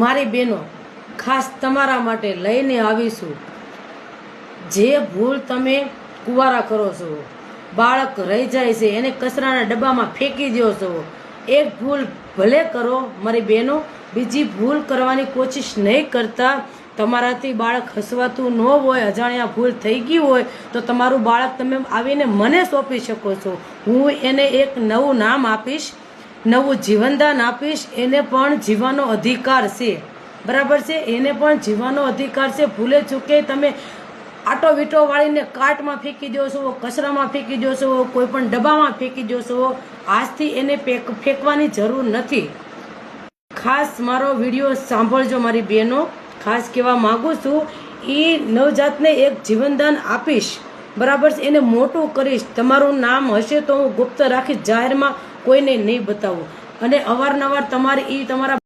મારી બહેનો ખાસ તમારા માટે લઈને આવીશું। જે ભૂલ તમે કુંવારા કરો છો, બાળક રહી જાય છે એને કચરાના ડબ્બામાં ફેંકી દો છો, એક ભૂલ ભલે કરો મારી બહેનો, બીજી ભૂલ કરવાની કોશિશ નહીં કરતા। તમારાથી બાળક હસવાતું ન હોય, અજાણ્યા ભૂલ થઈ ગઈ હોય તો તમારું બાળક તમે આવીને મને સોંપી શકો છો। હું એને એક નવું નામ આપીશ, નવું જીવનદાન આપીશ। એને પણ જીવવાનો અધિકાર છે, બરાબર છે? એને પણ જીવવાનો અધિકાર છે। ભૂલે ચૂકે તમે આટો વીટો વાળીને કાટમાં ફેંકી દો છો, કચરામાં ફેંકી દો છો, કોઈ પણ ડબ્બામાં ફેંકી દો છો, આજથી એને ફેંકવાની જરૂર નથી। ખાસ મારો વિડીયો સાંભળજો મારી બહેનો, ખાસ કહેવા માગું છું, એ નવજાતને એક જીવનદાન આપીશ, બરાબર છે? એને મોટું કરીશ, તમારું નામ હશે તો હું ગુપ્ત રાખીશ, જાહેરમાં કોઈને નહીં બતાવું। અને અવારનવાર તમારા